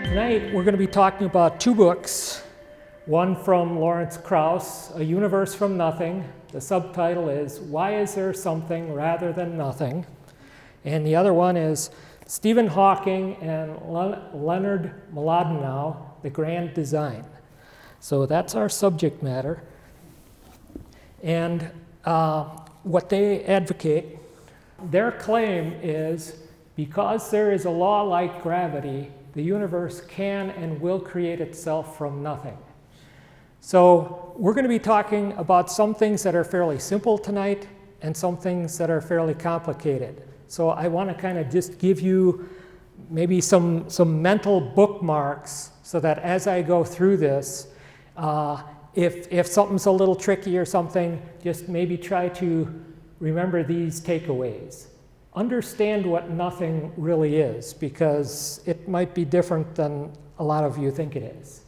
Tonight we're going to be talking about two books. One from Lawrence Krauss, A Universe from Nothing. The subtitle is Why Is There Something Rather Than Nothing? And the other one is Stephen Hawking and Leonard Mlodinow, The Grand Design. So that's our subject matter. And what they advocate, their claim is because there is a law like gravity, the universe can and will create itself from nothing. So we're going to be talking about some things that are fairly simple tonight and some things that are fairly complicated. So I want to kind of just give you maybe some mental bookmarks so that as I go through this, if something's a little tricky or something, just maybe try to remember these takeaways. Understand what nothing really is, because it might be different than a lot of you think it is.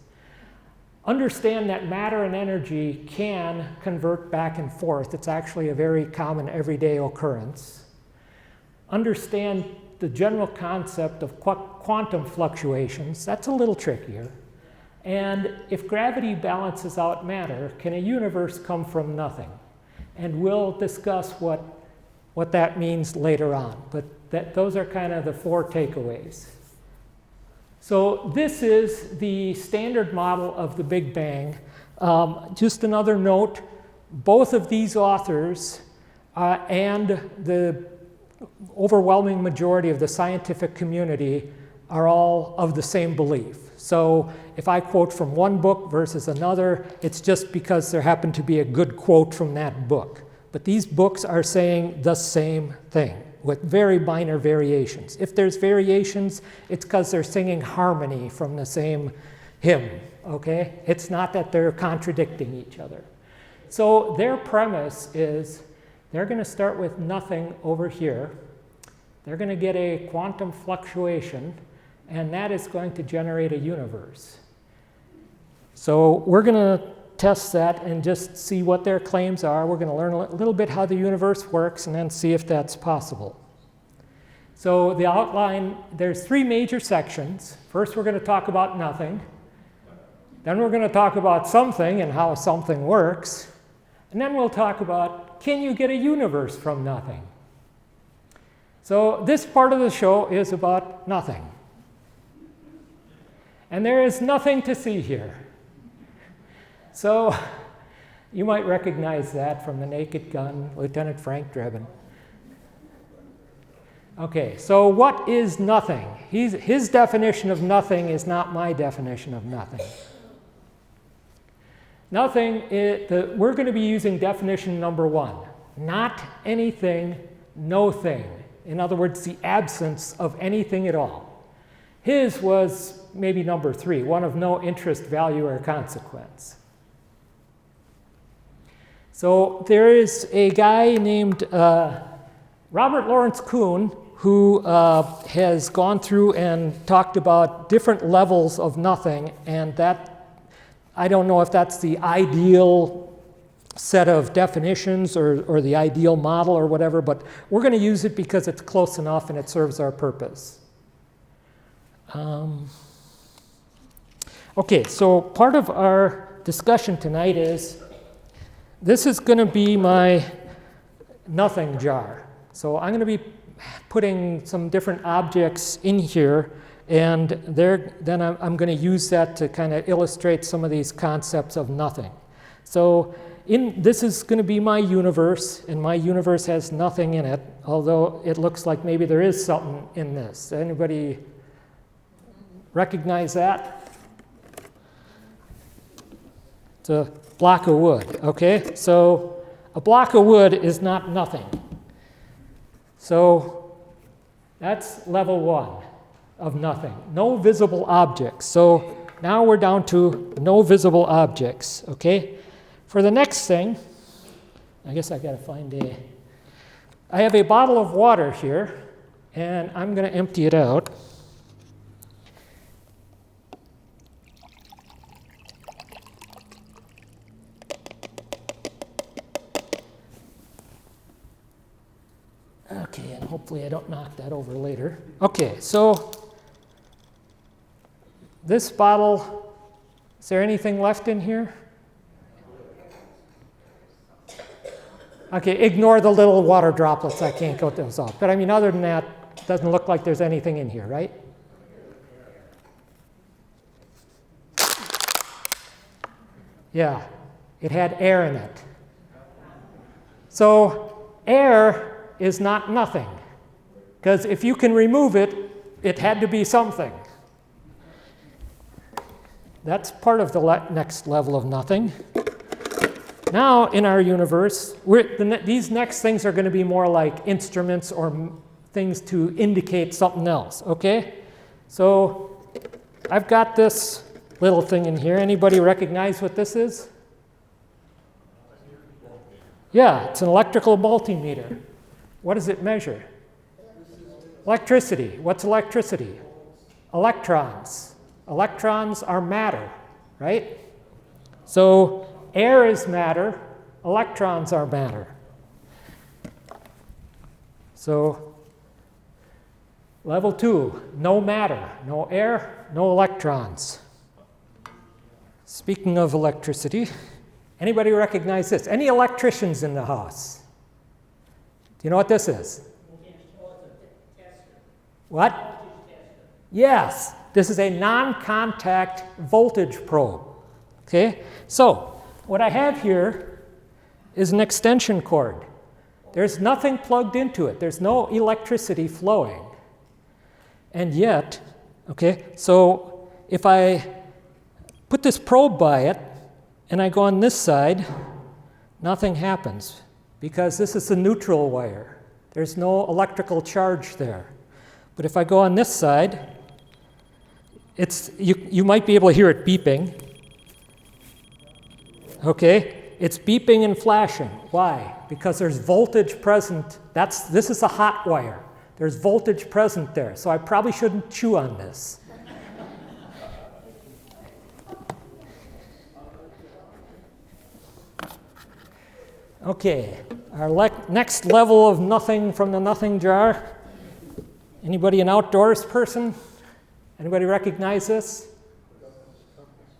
Understand that matter and energy can convert back and forth. It's actually a very common everyday occurrence. Understand the general concept of quantum fluctuations. That's a little trickier. And if gravity balances out matter, can a universe come from nothing? And we'll discuss what that means later on. But those are kind of the four takeaways. So this is the standard model of the Big Bang. Just another note, both of these authors and the overwhelming majority of the scientific community are all of the same belief. So if I quote from one book versus another, it's just because there happened to be a good quote from that book. But these books are saying the same thing with very minor variations. If there's variations, it's because they're singing harmony from the same hymn, okay? It's not that they're contradicting each other. So their premise is they're going to start with nothing over here. They're going to get a quantum fluctuation, and that is going to generate a universe. So we're going to test that and just see what their claims are. We're going to learn a little bit how the universe works and then see if that's possible. So the outline, there's three major sections. First, we're going to talk about nothing. Then we're going to talk about something and how something works. And then we'll talk about, can you get a universe from nothing? So this part of the show is about nothing. And there is nothing to see here. So you might recognize that from The Naked Gun, Lieutenant Frank Drebin. Okay, so what is nothing? His definition of nothing is not my definition of nothing. Nothing, we're going to be using definition number one. Not anything, no thing. In other words, the absence of anything at all. His was maybe number three, one of no interest, value, or consequence. So there is a guy named Robert Lawrence Kuhn who has gone through and talked about different levels of nothing, and that, I don't know if that's the ideal set of definitions or the ideal model or whatever, but we're going to use it because it's close enough and it serves our purpose. Okay, so part of our discussion tonight is this is going to be my nothing jar. So I'm going to be putting some different objects in here, and then I'm going to use that to kind of illustrate some of these concepts of nothing. So this is going to be my universe, and my universe has nothing in it, although it looks like maybe there is something in this. Anybody recognize that? It's a block of wood, okay? So a block of wood is not nothing. So that's level one of nothing. No visible objects. So now we're down to no visible objects, okay? For the next thing, I guess I got to find I have a bottle of water here, and I'm going to empty it out. Okay, and hopefully I don't knock that over later. Okay, so This bottle, is there anything left in here? Okay, ignore the little water droplets. I can't get those off. But I mean, other than that, it doesn't look like there's anything in here, right? Yeah, it had air in it. So air is not nothing. Because if you can remove it, it had to be something. That's part of the next level of nothing. Now, in our universe, these next things are going to be more like instruments or things to indicate something else, okay? So I've got this little thing in here. Anybody recognize what this is? Yeah, it's an electrical multimeter. What does it measure? Electricity. What's electricity? Electrons. Electrons are matter, right? So air is matter, electrons are matter. So level 2, no matter, no air, no electrons. Speaking of electricity, anybody recognize this? Any electricians in the house? Do you know what this is? What? Yes, this is a non-contact voltage probe. Okay, so what I have here is an extension cord. There's nothing plugged into it. There's no electricity flowing. And yet, okay, so if I put this probe by it and I go on this side, nothing happens because this is the neutral wire. There's no electrical charge there. But if I go on this side, you might be able to hear it beeping. Okay, it's beeping and flashing. Why? Because there's voltage present. This is a hot wire. There's voltage present there, so I probably shouldn't chew on this. Okay, our next level of nothing from the nothing jar. Anybody an outdoors person? Anybody recognize this?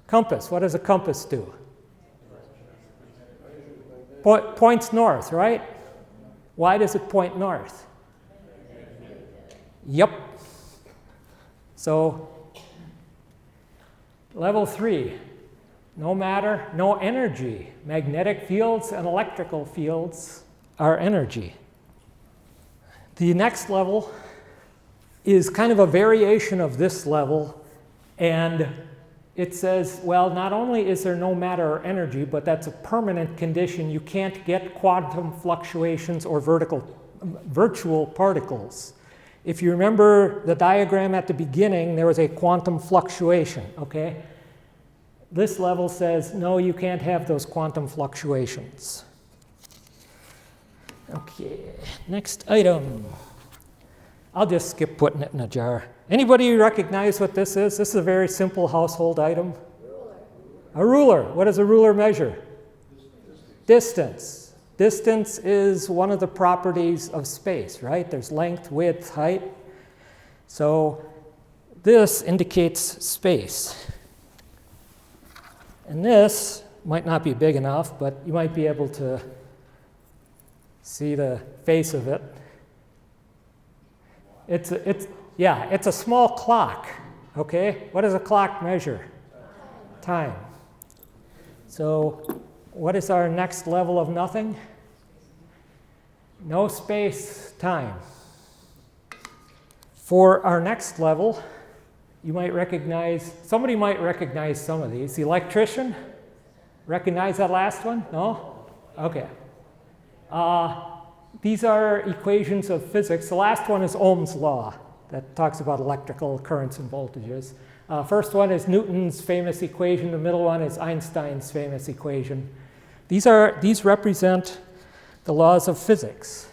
Compass. What does a compass do? Points north, right? Why does it point north? Yep. So, level 3, no matter, no energy. Magnetic fields and electrical fields are energy. The next level is kind of a variation of this level, and it says, well, not only is there no matter or energy, but that's a permanent condition. You can't get quantum fluctuations or virtual particles. If you remember the diagram at the beginning, there was a quantum fluctuation, okay? This level says, no, you can't have those quantum fluctuations. Okay, next item. I'll just skip putting it in a jar. Anybody recognize what this is? This is a very simple household item. A ruler. What does a ruler measure? Distance. Distance is one of the properties of space, right? There's length, width, height. So this indicates space. And this might not be big enough, but you might be able to see the face of it. It's a small clock, okay? What does a clock measure? Time. So what is our next level of nothing? No space, time. For our next level, somebody might recognize some of these. The electrician, recognize that last one? No? Okay. These are equations of physics. The last one is Ohm's law that talks about electrical currents and voltages. First one is Newton's famous equation. The middle one is Einstein's famous equation. These represent the laws of physics.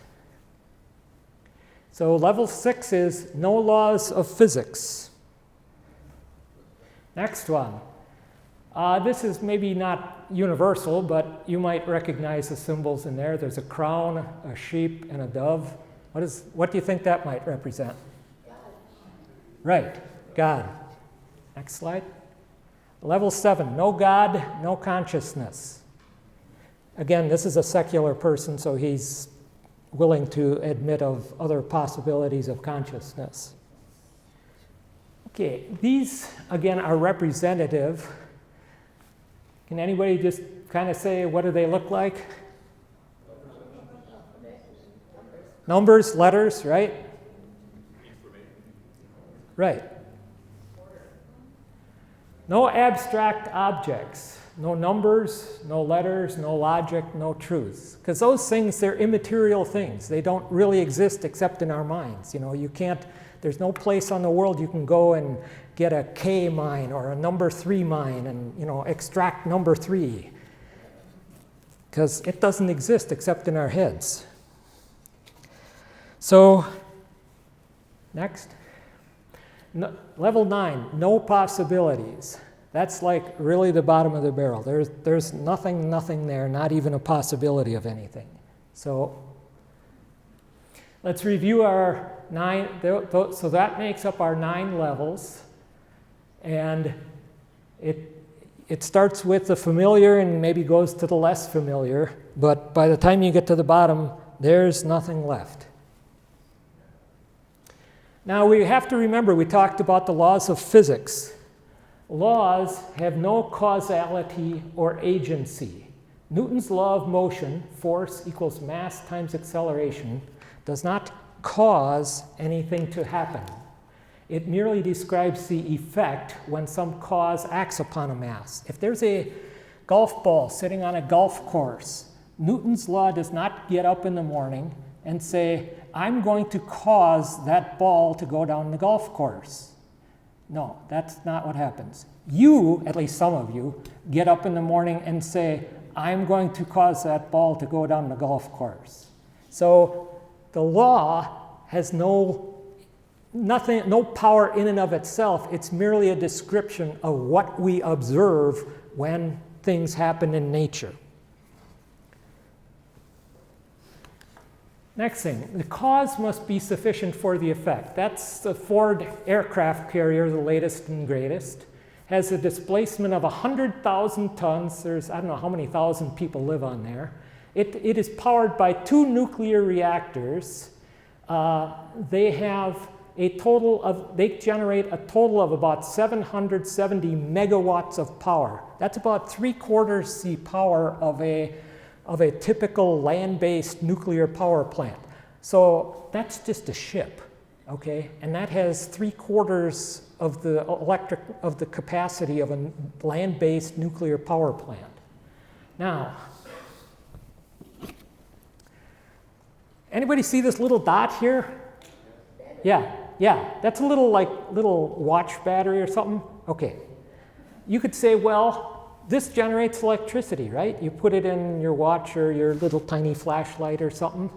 So level 6 is no laws of physics. Next one. This is maybe not universal, but you might recognize the symbols in there. There's a crown, a sheep, and a dove. What do you think that might represent? God. Right, God. Next slide. Level 7, no God, no consciousness. Again, this is a secular person, so he's willing to admit of other possibilities of consciousness. Okay, these, again, are representative. Can anybody just kind of say, what do they look like? Numbers, letters, right? Right. No abstract objects, no numbers, no letters, no logic, no truth. Because those things, they're immaterial things. They don't really exist except in our minds. You know, you can't, there's no place on the world you can go and get a K mine or a number 3 mine and, you know, extract number 3. Because it doesn't exist except in our heads. So, next. No, level 9, no possibilities. That's like really the bottom of the barrel. There's nothing there, not even a possibility of anything. So let's review our 9. So that makes up our 9 levels. And it starts with the familiar and maybe goes to the less familiar. But by the time you get to the bottom, there's nothing left. Now we have to remember, we talked about the laws of physics. Laws have no causality or agency. Newton's law of motion, force equals mass times acceleration, does not cause anything to happen. It merely describes the effect when some cause acts upon a mass. If there's a golf ball sitting on a golf course, Newton's law does not get up in the morning and say, I'm going to cause that ball to go down the golf course. No, that's not what happens. You, at least some of you, get up in the morning and say, I'm going to cause that ball to go down the golf course. So the law has no power in and of itself. It's merely a description of what we observe when things happen in nature. Next thing, the cause must be sufficient for the effect. That's the Ford aircraft carrier, the latest and greatest. Has a displacement of 100,000 tons. There's, I don't know how many thousand people live on there. It is powered by 2 nuclear reactors. They generate a total of about 770 megawatts of power. That's about 3/4 the power of a typical land-based nuclear power plant. So that's just a ship, okay? And that has 3/4 of the capacity of a land-based nuclear power plant. Now, anybody see this little dot here? Yeah, that's a little watch battery or something. Okay, you could say, well, this generates electricity, right? You put it in your watch or your little tiny flashlight or something.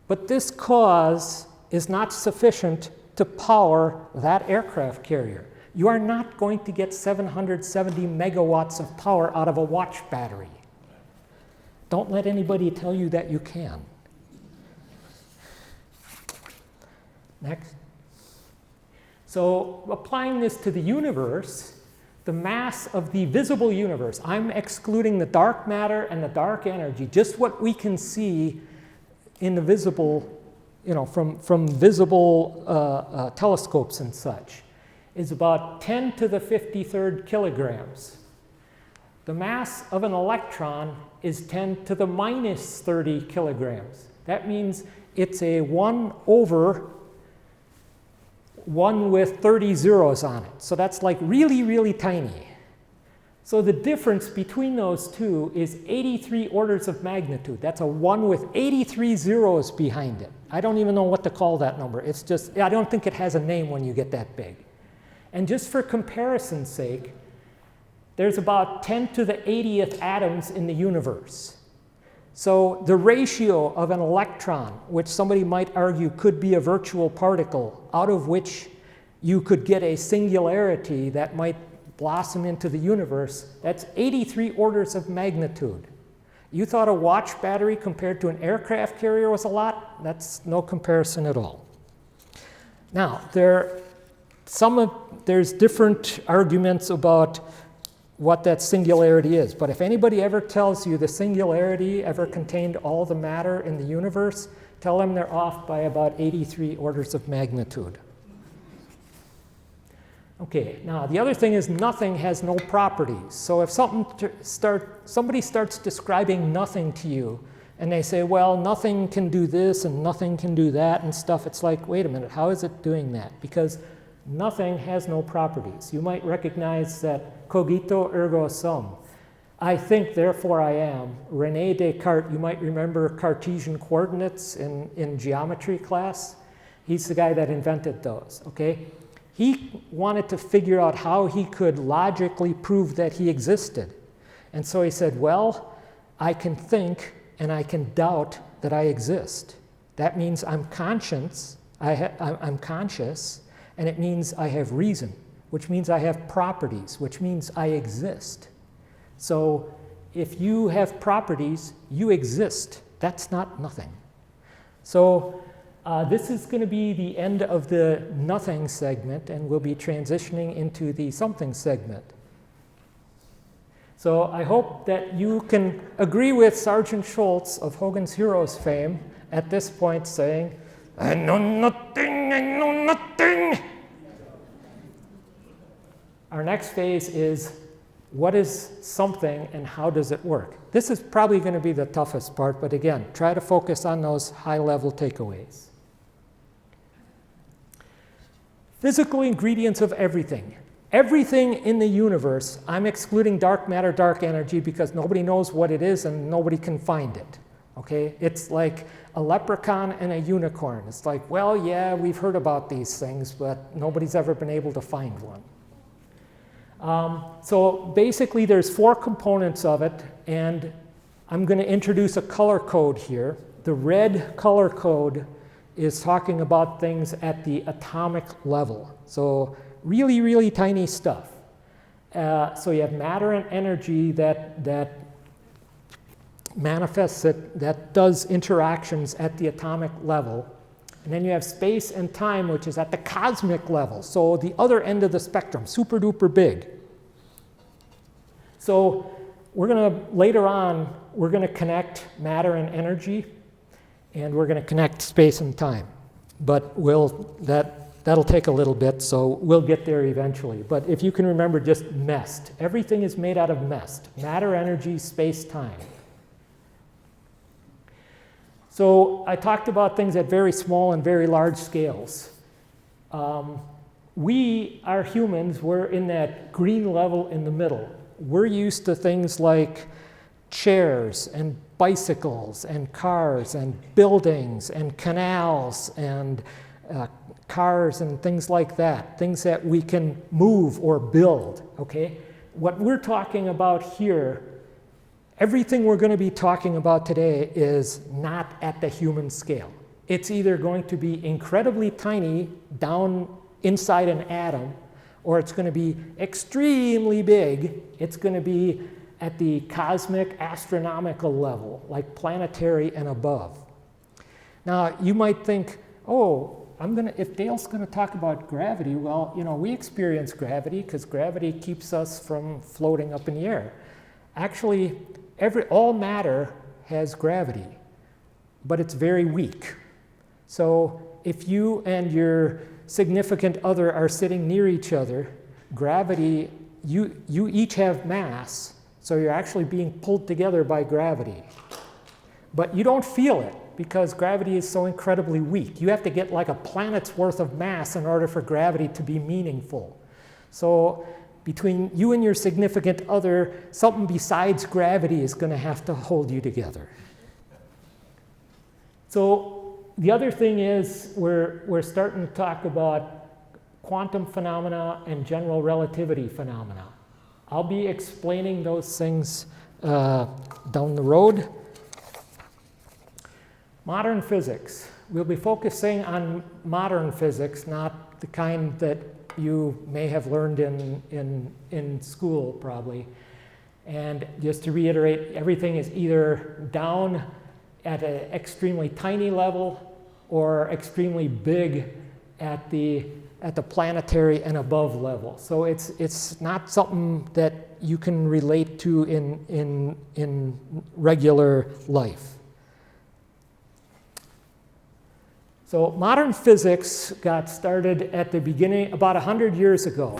But this cause is not sufficient to power that aircraft carrier. You are not going to get 770 megawatts of power out of a watch battery. Don't let anybody tell you that you can. Next. So applying this to the universe, the mass of the visible universe, I'm excluding the dark matter and the dark energy, just what we can see in the visible, you know, from visible telescopes and such, is about 10 to the 53rd kilograms. The mass of an electron is 10 to the minus 30 kilograms. That means it's a 1 over 1 with 30 zeros on it. So that's like really, really tiny. So the difference between those two is 83 orders of magnitude. That's a 1 with 83 zeros behind it. I don't even know what to call that number. It's just, I don't think it has a name when you get that big. And just for comparison's sake, there's about 10 to the 80th atoms in the universe. So the ratio of an electron, which somebody might argue could be a virtual particle, out of which you could get a singularity that might blossom into the universe, that's 83 orders of magnitude. You thought a watch battery compared to an aircraft carrier was a lot? That's no comparison at all. Now, there's different arguments about what that singularity is. But if anybody ever tells you the singularity ever contained all the matter in the universe, tell them they're off by about 83 orders of magnitude. Okay, now the other thing is nothing has no properties. So if somebody starts describing nothing to you, and they say, well, nothing can do this and nothing can do that and stuff, it's like, wait a minute, how is it doing that? Because nothing has no properties. You might recognize that cogito ergo sum. I think, therefore I am. René Descartes, you might remember Cartesian coordinates in geometry class. He's the guy that invented those, okay? He wanted to figure out how he could logically prove that he existed. And so he said, well, I can think and I can doubt that I exist. That means I'm conscious, I'm conscious, and it means I have reason, which means I have properties, which means I exist. So if you have properties, you exist. That's not nothing. So this is going to be the end of the nothing segment, and we'll be transitioning into the something segment. So I hope that you can agree with Sergeant Schultz of Hogan's Heroes fame at this point saying, I know nothing, I know nothing. Our next phase is, what is something and how does it work? This is probably going to be the toughest part, but again, try to focus on those high-level takeaways. Physical ingredients of everything. Everything in the universe, I'm excluding dark matter, dark energy, because nobody knows what it is and nobody can find it. Okay? It's like a leprechaun and a unicorn. It's like, well, yeah, we've heard about these things, but nobody's ever been able to find one. So basically, there's 4 components of it, and I'm going to introduce a color code here. The red color code is talking about things at the atomic level. So really, really tiny stuff. So you have matter and energy that manifests that does interactions at the atomic level. And then you have space and time, which is at the cosmic level. So the other end of the spectrum, super duper big. So later on, we're going to connect matter and energy, and we're going to connect space and time. But that'll take a little bit, so we'll get there eventually. But if you can remember just MEST, everything is made out of MEST, matter, energy, space, time. So I talked about things at very small and very large scales. We are humans, we're in that green level in the middle. We're used to things like chairs and bicycles and cars and buildings and canals and cars and things like that, things that we can move or build, okay? What we're talking about here, everything we're going to be talking about today is not at the human scale. It's either going to be incredibly tiny down inside an atom, or it's going to be extremely big. It's going to be at the cosmic astronomical level, like planetary and above. Now, you might think, oh, if Dale's going to talk about gravity, well, we experience gravity because gravity keeps us from floating up in the air. Actually, all matter has gravity, but it's very weak. So if you and your significant other are sitting near each other, gravity, you each have mass, so you're actually being pulled together by gravity. But you don't feel it because gravity is so incredibly weak. You have to get like a planet's worth of mass in order for gravity to be meaningful. So between you and your significant other, something besides gravity is going to have to hold you together. So the other thing is we're starting to talk about quantum phenomena and general relativity phenomena. I'll be explaining those things down the road. Modern physics. We'll be focusing on modern physics, not the kind that you may have learned in school, probably. And just to reiterate, everything is either down at an extremely tiny level or extremely big at the at the planetary and above level. So it's not something that you can relate to in regular life. So modern physics got started at the beginning, about 100 years ago.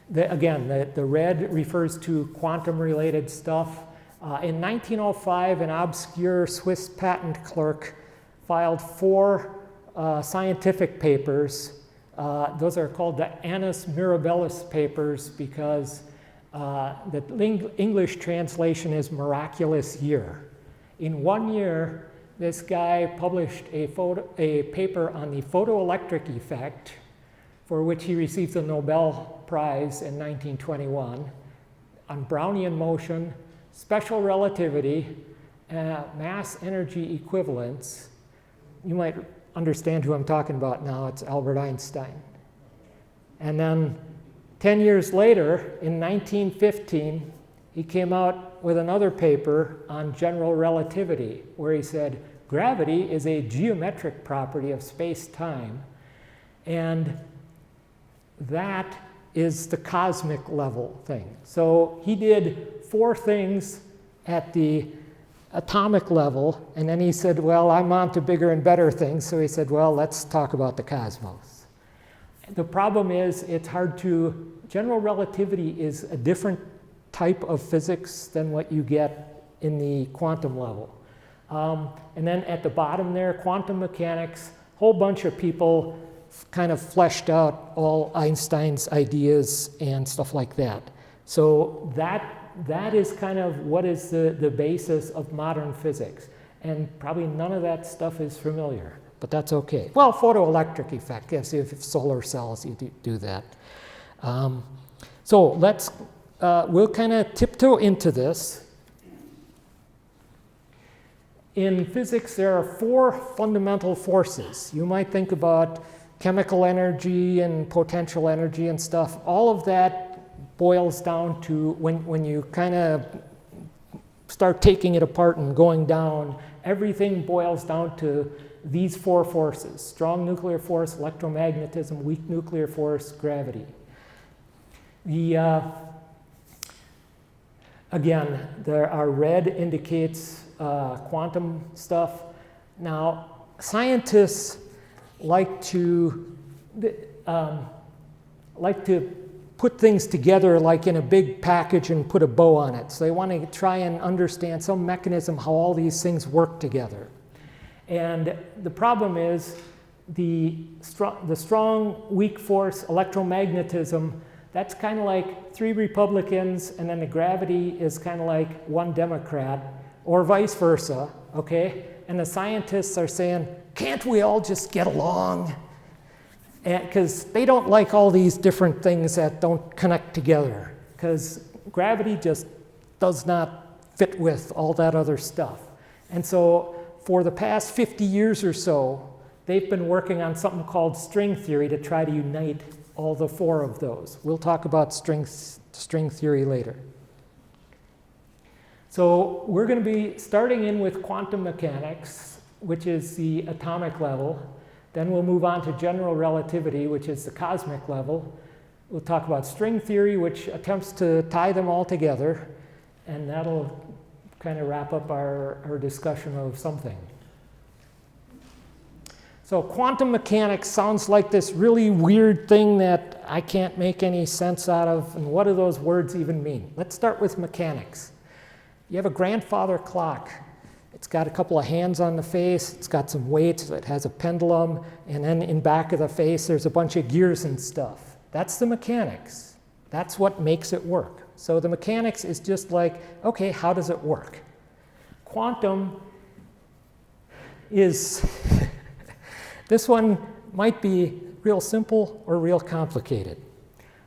The red refers to quantum-related stuff. In 1905, an obscure Swiss patent clerk filed 4 scientific papers. Those are called the Annus Mirabilis papers because the English translation is miraculous year. In 1 year, this guy published a paper on the photoelectric effect, for which he received the Nobel Prize in 1921, on Brownian motion, special relativity, mass energy equivalence. You might understand who I'm talking about now. It's Albert Einstein. And then 10 years later, in 1915, he came out with another paper on general relativity, where he said, gravity is a geometric property of space-time, and that is the cosmic level thing. So he did 4 things at the atomic level, and then he said, well, I'm on to bigger and better things, so he said, well, let's talk about the cosmos. The problem is, it's hard to, general relativity is a different type of physics than what you get in the quantum level. And then at the bottom there, quantum mechanics, a whole bunch of people kind of fleshed out all Einstein's ideas and stuff like that. So that is kind of what is the basis of modern physics. And probably none of that stuff is familiar, but that's okay. Well, photoelectric effect, yes, if solar cells, you do that. So let's, we'll kind of tiptoe into this. In physics, there are 4 fundamental forces. You might think about chemical energy and potential energy and stuff. All of that boils down to, when you kind of start taking it apart and going down, everything boils down to these 4 forces: strong nuclear force, electromagnetism, weak nuclear force, gravity. Again, our red indicates quantum stuff. Now, scientists like to put things together like in a big package and put a bow on it. So they want to try and understand some mechanism how all these things work together. And the problem is the strong, weak force, electromagnetism, that's kind of like 3 Republicans, and then the gravity is kind of like 1 Democrat, or vice versa, okay? And the scientists are saying, can't we all just get along? Because they don't like all these different things that don't connect together, because gravity just does not fit with all that other stuff. And so for the past 50 years or so, they've been working on something called string theory to try to unite all the 4 of those. We'll talk about string theory later. So we're going to be starting in with quantum mechanics, which is the atomic level. Then we'll move on to general relativity, which is the cosmic level. We'll talk about string theory, which attempts to tie them all together. And that'll kind of wrap up our discussion of something. So quantum mechanics sounds like this really weird thing that I can't make any sense out of. And what do those words even mean? Let's start with mechanics. You have a grandfather clock. It's got a couple of hands on the face. It's got some weights. It has a pendulum. And then in back of the face, there's a bunch of gears and stuff. That's the mechanics. That's what makes it work. So the mechanics is just like, okay, how does it work? Quantum is, this one might be real simple or real complicated.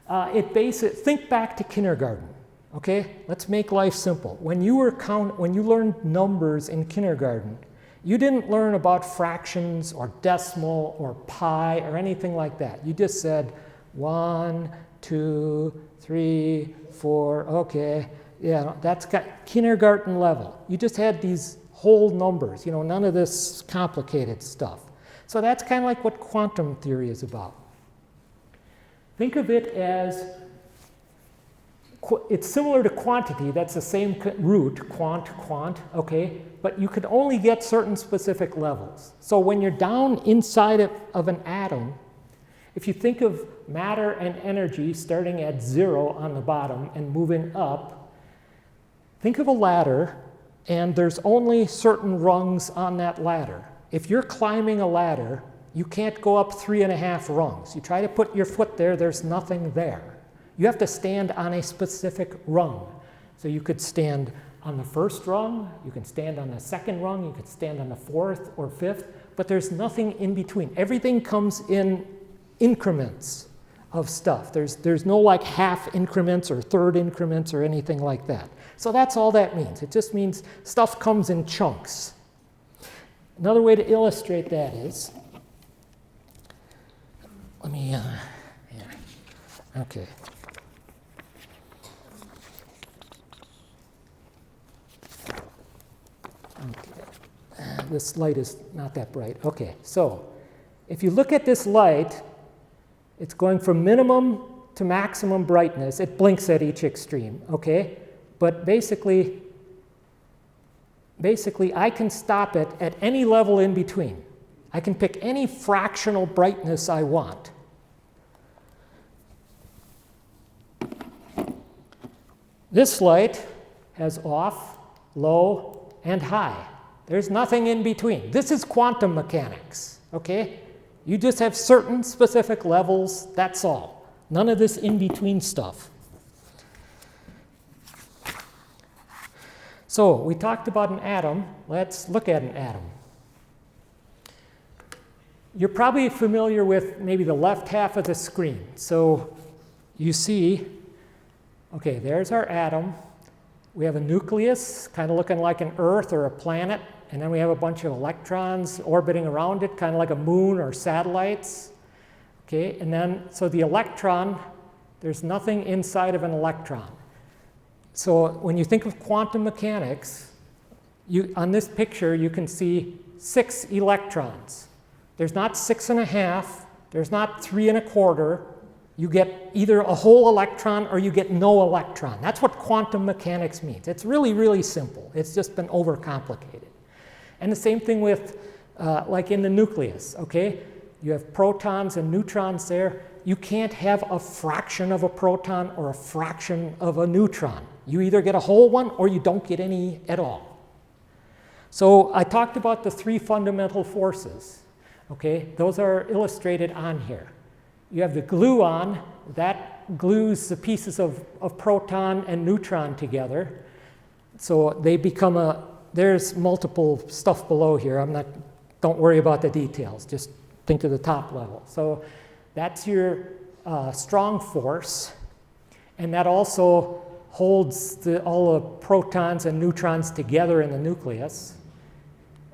Think back to kindergarten. Okay, let's make life simple. When you learned numbers in kindergarten, you didn't learn about fractions or decimal or pi or anything like that. You just said 1, 2, 3, 4. Okay, yeah, that's kindergarten level. You just had these whole numbers. None of this complicated stuff. So that's kind of like what quantum theory is about. think of it as, it's similar to quantity. That's the same root, quant, okay? But you can only get certain specific levels. So when you're down inside of an atom, if you think of matter and energy starting at 0 on the bottom and moving up, think of a ladder, and there's only certain rungs on that ladder. If you're climbing a ladder, you can't go up 3.5 rungs. You try to put your foot there, there's nothing there. You have to stand on a specific rung. So you could stand on the first rung, you can stand on the second rung, you could stand on the 4th or 5th, but there's nothing in between. Everything comes in increments of stuff. There's no like half increments or third increments or anything like that. So that's all that means. It just means stuff comes in chunks. Another way to illustrate that is, let me, okay. This light is not that bright. Okay, so if you look at this light, it's going from minimum to maximum brightness. It blinks at each extreme, okay? But basically I can stop it at any level in between. I can pick any fractional brightness I want. This light has off, low, and high. There's nothing in between. This is quantum mechanics, okay? You just have certain specific levels, that's all. None of this in-between stuff. So we talked about an atom. Let's look at an atom. You're probably familiar with maybe the left half of the screen. So you see, okay, there's our atom. We have a nucleus, kind of looking like an Earth or a planet. And then we have a bunch of electrons orbiting around it, kind of like a moon or satellites. Okay, and then, so the electron, there's nothing inside of an electron. So when you think of quantum mechanics, on this picture, you can see 6 electrons. There's not 6.5, there's not 3.25. You get either a whole electron or you get no electron. That's what quantum mechanics means. It's really, really simple. It's just been overcomplicated. And the same thing with, like in the nucleus, okay? You have protons and neutrons there. You can't have a fraction of a proton or a fraction of a neutron. You either get a whole one or you don't get any at all. So I talked about the 3 fundamental forces, okay? Those are illustrated on here. You have the gluon, that glues the pieces of proton and neutron together. So they become there's multiple stuff below here. Don't worry about the details, just think of the top level. So that's your strong force, and that also holds all the protons and neutrons together in the nucleus.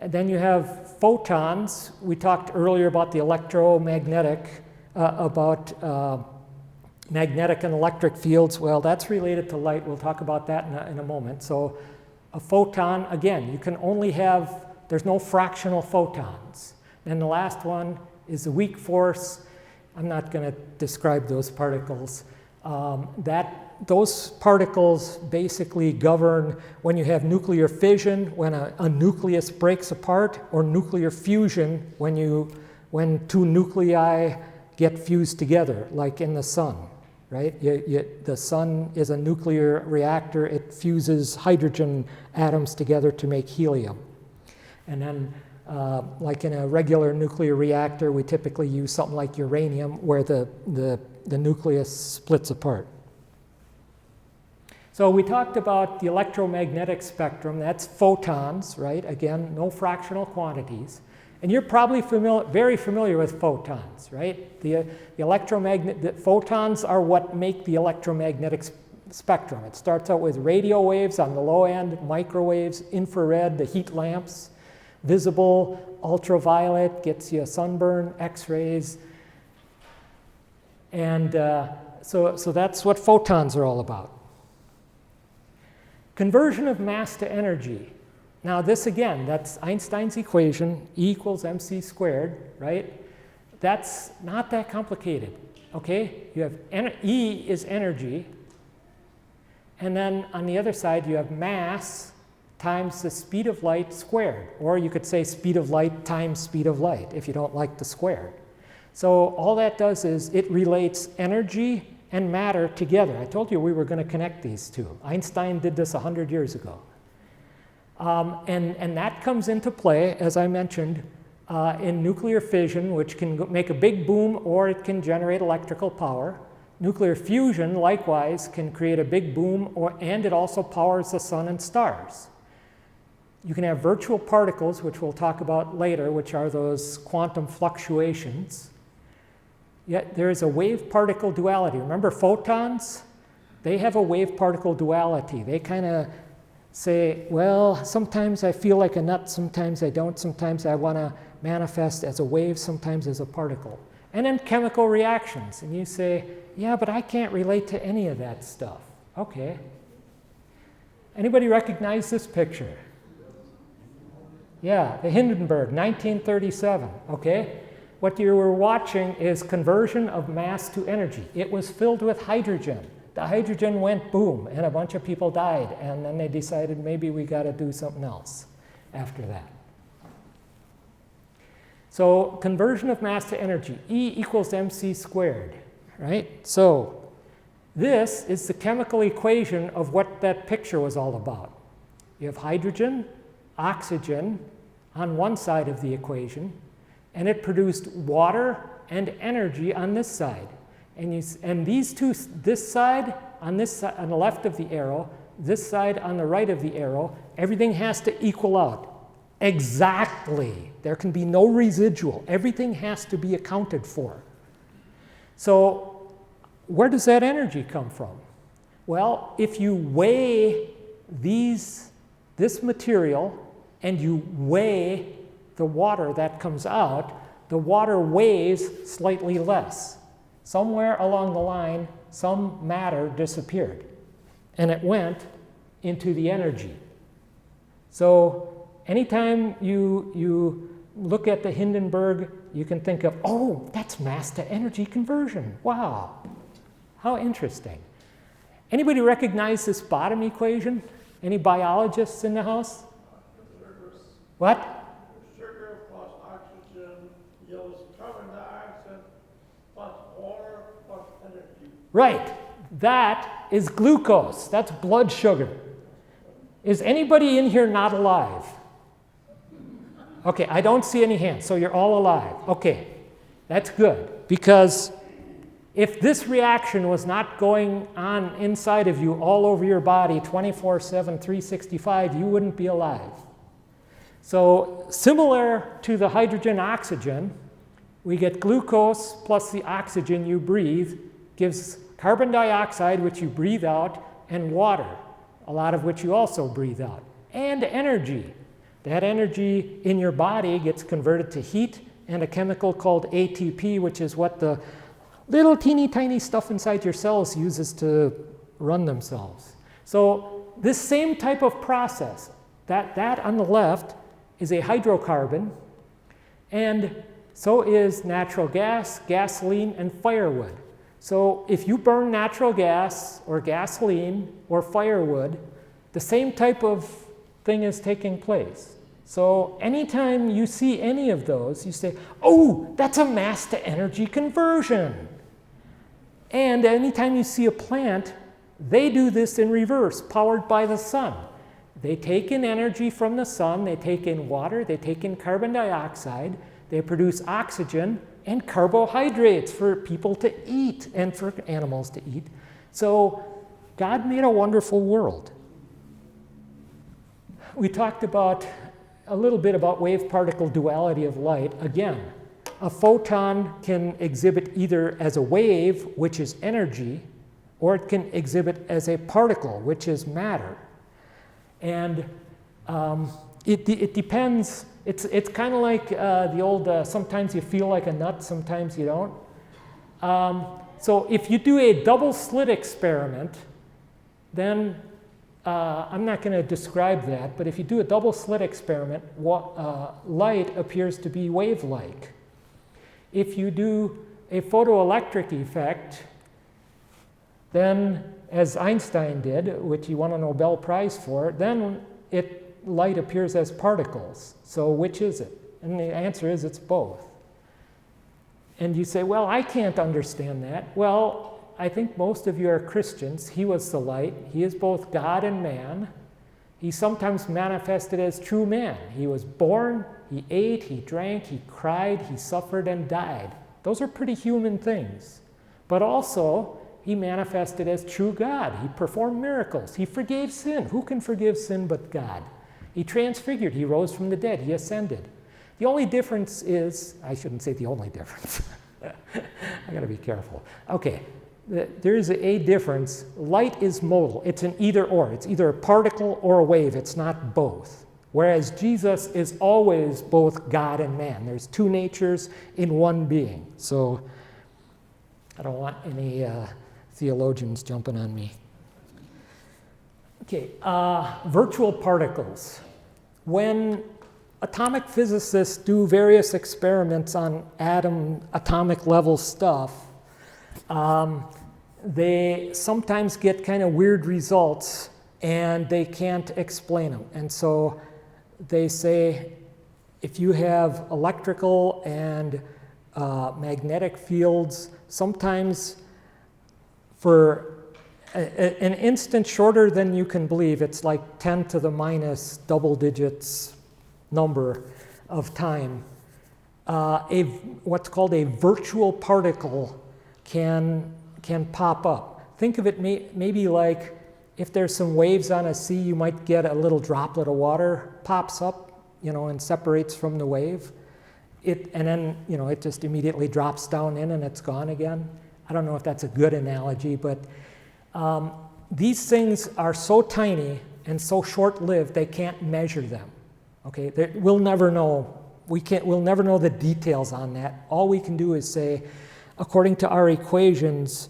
And then you have photons. We talked earlier about the electromagnetic, about magnetic and electric fields. Well, that's related to light. We'll talk about that in a moment. So a photon, again, you can only have, there's no fractional photons. And the last one is the weak force. I'm not going to describe those particles. Those particles basically govern when you have nuclear fission, when a nucleus breaks apart, or nuclear fusion, when 2 nuclei get fused together, like in the sun. Right? The sun is a nuclear reactor. It fuses hydrogen atoms together to make helium. And then, like in a regular nuclear reactor, we typically use something like uranium, where the nucleus splits apart. So we talked about the electromagnetic spectrum. That's photons, right? Again, no fractional quantities. And you're probably very familiar with photons, right? The photons are what make the electromagnetic spectrum. It starts out with radio waves on the low end, microwaves, infrared, the heat lamps, visible, ultraviolet, gets you a sunburn, X-rays. And so that's what photons are all about. Conversion of mass to energy. Now this again, that's Einstein's equation, E equals mc squared, right? that's not that complicated, okay? You have E is energy, and then on the other side you have mass times the speed of light squared, or you could say speed of light times speed of light if you don't like the squared. So all that does is it relates energy and matter together. I told you we were going to connect these two. Einstein did this 100 years ago. And that comes into play, as I mentioned, in nuclear fission, which can make a big boom or it can generate electrical power. Nuclear fusion, likewise, can create a big boom, and it also powers the sun and stars. You can have virtual particles, which we'll talk about later, which are those quantum fluctuations. Yet there is a wave-particle duality. Remember photons? They have a wave-particle duality. They kind of say, well, sometimes I feel like a nut, sometimes I don't, sometimes I want to manifest as a wave, sometimes as a particle. And then chemical reactions. And you say, yeah, but I can't relate to any of that stuff. Okay. Anybody recognize this picture? Yeah, the Hindenburg, 1937. Okay. What you were watching is conversion of mass to energy. It was filled with hydrogen. The hydrogen went boom, and a bunch of people died. And then they decided maybe we got to do something else after that. So conversion of mass to energy, E equals mc squared, right? So this is the chemical equation of what that picture was all about. You have hydrogen, oxygen on one side of the equation, and it produced water and energy on this side. And these two, this side on the left of the arrow, this side on the right of the arrow, everything has to equal out. Exactly. There can be no residual. Everything has to be accounted for. So where does that energy come from? Well, if you weigh this material and you weigh the water that comes out, the water weighs slightly less. Somewhere along the line, some matter disappeared, and it went into the energy. So anytime you look at the Hindenburg, you can think of, oh, that's mass to energy conversion. Wow, how interesting. Anybody recognize this bottom equation? Any biologists in the house? What? Sugar plus oxygen yields carbon dioxide plus water plus energy. Right. That is glucose. That's blood sugar. Is anybody in here not alive? Okay, I don't see any hands, so you're all alive. Okay, that's good. Because if this reaction was not going on inside of you all over your body 24/7, 365, you wouldn't be alive. So similar to the hydrogen-oxygen, we get glucose plus the oxygen you breathe gives carbon dioxide, which you breathe out, and water, a lot of which you also breathe out, and energy. That energy in your body gets converted to heat and a chemical called ATP, which is what the little teeny tiny stuff inside your cells uses to run themselves. So this same type of process, that on the left is a hydrocarbon, and so is natural gas, gasoline, and firewood. So if you burn natural gas or gasoline or firewood, the same type of thing is taking place. So anytime you see any of those, you say, oh, that's a mass to energy conversion. And anytime you see a plant, they do this in reverse, powered by the sun. They take in energy from the sun, they take in water, they take in carbon dioxide, they produce oxygen and carbohydrates for people to eat and for animals to eat. So God made a wonderful world. We talked about a little bit about wave-particle duality of light. Again, a photon can exhibit either as a wave, which is energy, or it can exhibit as a particle, which is matter. And it depends. It's kind of like the old, sometimes you feel like a nut, sometimes you don't. So if you do a double slit experiment, then I'm not going to describe that, but if you do a double slit experiment, light appears to be wave-like. if you do a photoelectric effect, then as Einstein did, which he won a Nobel Prize for, then light appears as particles. So which is it? And the answer is it's both. And you say, well, I can't understand that. Well, I think most of you are Christians. He was the light. He is both God and man. He sometimes manifested as true man. He was born, he ate, he drank, he cried, he suffered and died. Those are pretty human things. But also, he manifested as true God. He performed miracles. He forgave sin. Who can forgive sin but God? He transfigured. He rose from the dead. He ascended. The only difference is, I shouldn't say the only difference. I got to be careful. Okay, there is a difference. Light is modal. It's an either or. It's either a particle or a wave. It's not both. Whereas Jesus is always both God and man. There's two natures in one being. So I don't want any theologians jumping on me. Okay, virtual particles. When atomic physicists do various experiments on atomic level stuff, they sometimes get kind of weird results and they can't explain them. And so they say if you have electrical and magnetic fields, sometimes for an instant shorter than you can believe, it's like 10 to the minus double digits number of time, what's called a virtual particle can pop up. Think of it maybe like if there's some waves on a sea, you might get a little droplet of water pops up, and separates from the wave. And then, it just immediately drops down in and it's gone again. I don't know if that's a good analogy, but these things are so tiny and so short-lived, they can't measure them. Okay, we'll never know. We'll never know the details on that. All we can do is say, according to our equations,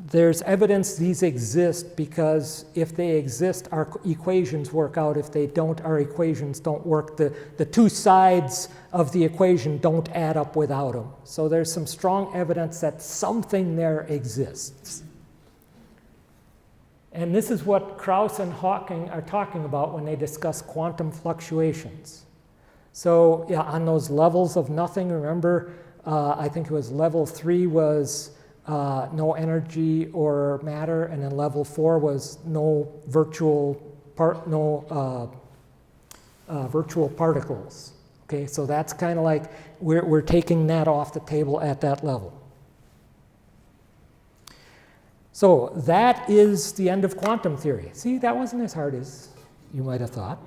there's evidence these exist because if they exist, our equations work out. If they don't, our equations don't work. The two sides of the equation don't add up without them. So there's some strong evidence that something there exists. And this is what Krauss and Hawking are talking about when they discuss quantum fluctuations. So yeah, on those levels of nothing, remember, I think it was level 3 was no energy or matter, and then level 4 was no virtual particles. Okay, so that's kind of like we're taking that off the table at that level. So that is the end of quantum theory. See, that wasn't as hard as you might have thought.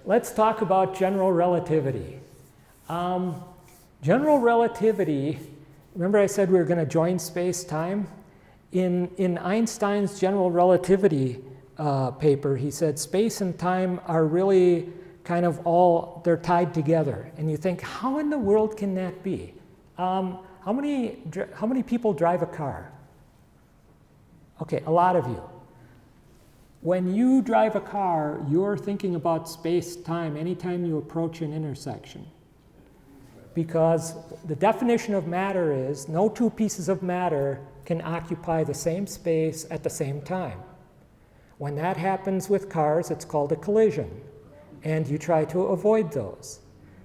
Let's talk about general relativity. General relativity, remember I said we were going to join space-time? In Einstein's general relativity paper, he said space and time are really kind of they're tied together. And you think, how in the world can that be? How many people drive a car? Okay, a lot of you. When you drive a car, you're thinking about space-time anytime you approach an intersection. Because the definition of matter is no two pieces of matter can occupy the same space at the same time. When that happens with cars, it's called a collision. And you try to avoid those.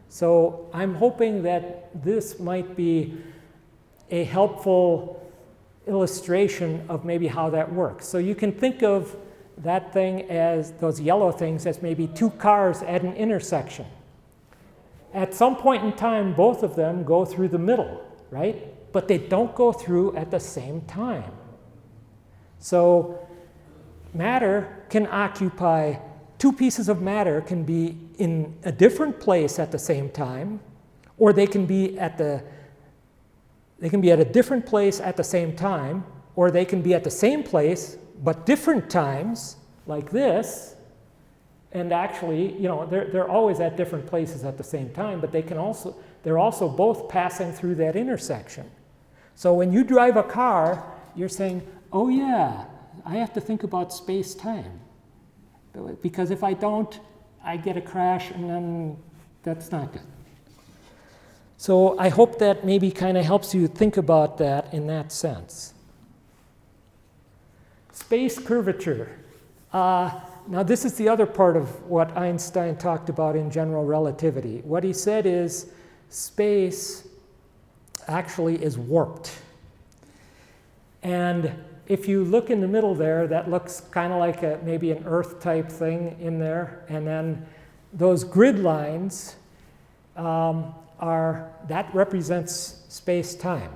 So I'm hoping that this might be a helpful illustration of maybe how that works. So you can think of that thing as, those yellow things, as maybe two cars at an intersection. At some point in time, both of them go through the middle, right? But they don't go through at the same time. So matter can occupy, two pieces of matter can be in a different place at the same time, or they can be at a different place at the same time, or they can be at the same place but different times, like this. And actually, they're always at different places at the same time, but they're also both passing through that intersection. So when you drive a car, you're saying, oh yeah, I have to think about space-time. Because if I don't, I get a crash, and then that's not good. So I hope that maybe kind of helps you think about that in that sense. Space curvature. Now this is the other part of what Einstein talked about in general relativity. What he said is space actually is warped. And if you look in the middle there, that looks kind of like maybe an Earth type thing in there. And then those grid lines that represents space-time.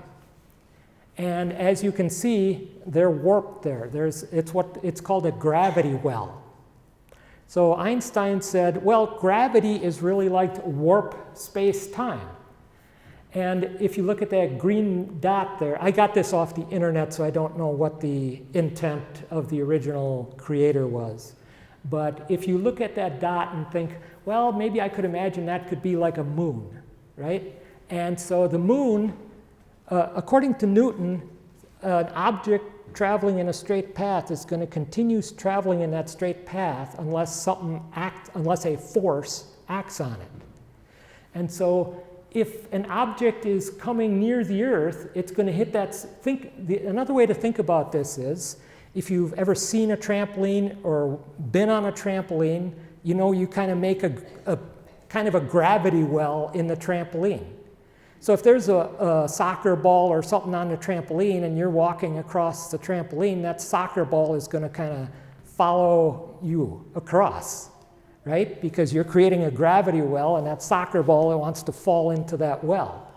And as you can see, they're warped there. It's called a gravity well. So Einstein said, well, gravity is really like warp space-time. And if you look at that green dot there, I got this off the internet, so I don't know what the intent of the original creator was. But if you look at that dot and think, well, maybe I could imagine that could be like a moon, right? And so the moon, according to Newton, an object traveling in a straight path is going to continue traveling in that straight path unless a force acts on it. And so if an object is coming near the Earth, it's going to hit that. Another way to think about this is, if you've ever seen a trampoline or been on a trampoline, you know you kind of make a kind of a gravity well in the trampoline. So if there's a soccer ball or something on the trampoline and you're walking across the trampoline, that soccer ball is going to kind of follow you across, right? Because you're creating a gravity well, and that soccer ball wants to fall into that well.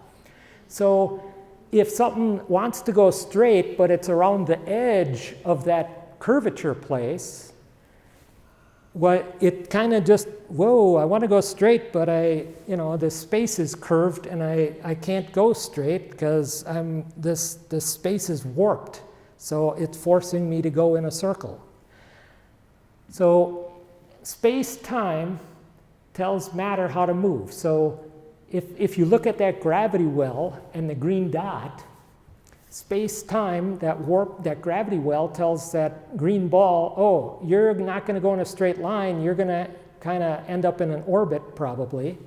So if something wants to go straight, but it's around the edge of that curvature place, it kind of just, whoa, I want to go straight, but the space is curved and I can't go straight because this space is warped. So it's forcing me to go in a circle. So space-time tells matter how to move. So if you look at that gravity well and the green dot, space-time, that gravity well tells that green ball, oh, you're not going to go in a straight line, you're going to kind of end up in an orbit probably.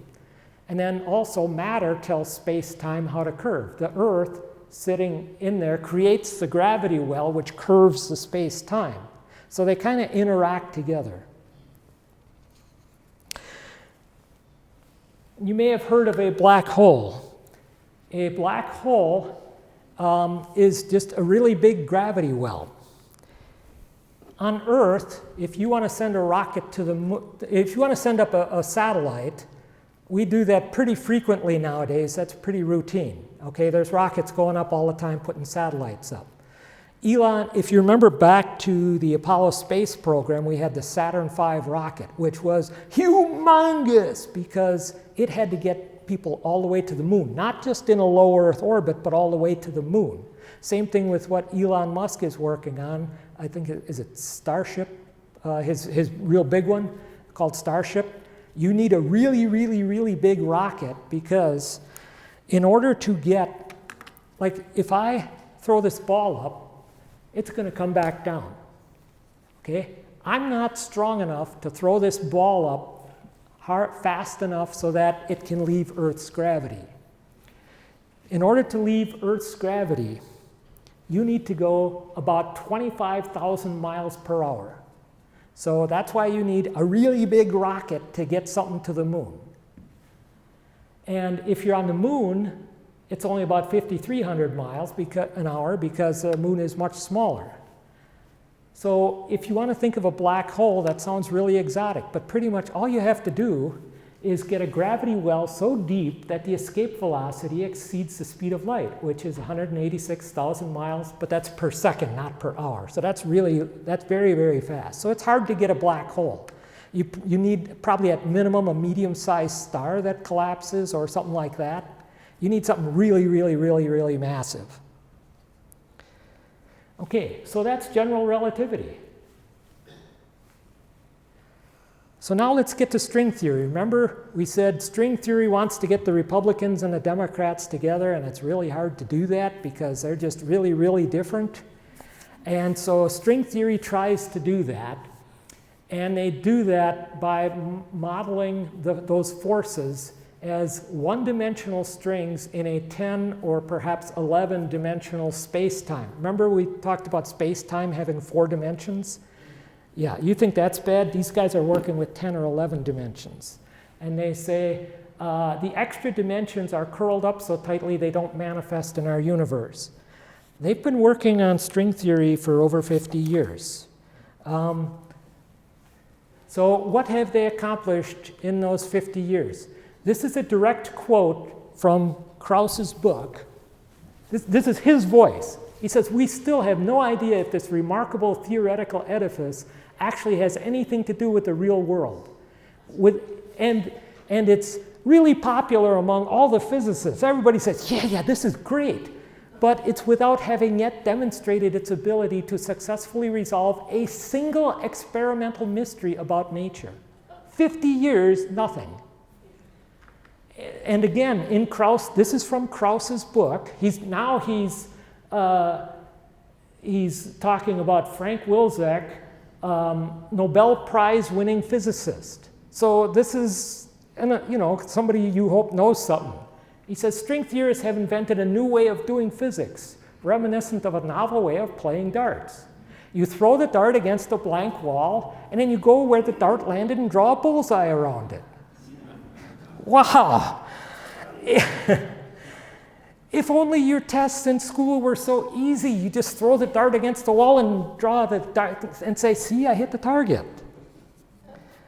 And then also matter tells space-time how to curve. The Earth sitting in there creates the gravity well, which curves the space-time. So they kind of interact together. You may have heard of a black hole. A black hole is just a really big gravity well. On Earth, if you want to send a rocket to the moon, if you want to send up a satellite, we do that pretty frequently nowadays. That's pretty routine. Okay, there's rockets going up all the time putting satellites up. Elon, if you remember back to the Apollo space program, we had the Saturn V rocket, which was humongous because it had to get people all the way to the moon, not just in a low Earth orbit, but all the way to the moon. Same thing with what Elon Musk is working on. I think, is it Starship? His real big one called Starship. You need a really, really, really big rocket because in order to get, like if I throw this ball up, it's going to come back down. Okay? I'm not strong enough to throw this ball up fast enough so that it can leave Earth's gravity. In order to leave Earth's gravity, you need to go about 25,000 miles per hour. So that's why you need a really big rocket to get something to the moon. And if you're on the moon, it's only about 5,300 miles an hour because the moon is much smaller. So if you want to think of a black hole, that sounds really exotic, but pretty much all you have to do is get a gravity well so deep that the escape velocity exceeds the speed of light, which is 186,000 miles, but that's per second, not per hour. So that's very, very fast. So it's hard to get a black hole. You need probably at minimum a medium-sized star that collapses or something like that. You need something really, really, really, really massive. Okay, so that's general relativity. So now let's get to string theory. Remember, we said string theory wants to get the Republicans and the Democrats together, and it's really hard to do that because they're just really, really different. And so string theory tries to do that, and they do that by modeling those forces as one-dimensional strings in a 10 or perhaps 11-dimensional space-time. Remember we talked about space-time having 4 dimensions? Yeah, you think that's bad? These guys are working with 10 or 11 dimensions. And they say the extra dimensions are curled up so tightly they don't manifest in our universe. They've been working on string theory for over 50 years. So what have they accomplished in those 50 years? This is a direct quote from Krauss's book. This is his voice. He says, we still have no idea if this remarkable theoretical edifice actually has anything to do with the real world. And it's really popular among all the physicists. Everybody says, yeah, this is great. But it's without having yet demonstrated its ability to successfully resolve a single experimental mystery about nature. 50 years, nothing. And again, in Krauss, this is from Krauss's book. He's talking about Frank Wilczek, Nobel Prize winning physicist. So this is, somebody you hope knows something. He says, string theorists have invented a new way of doing physics, reminiscent of a novel way of playing darts. You throw the dart against a blank wall, and then you go where the dart landed and draw a bullseye around it. Wow. If only your tests in school were so easy. You just throw the dart against the wall and draw the dart and say, see, I hit the target.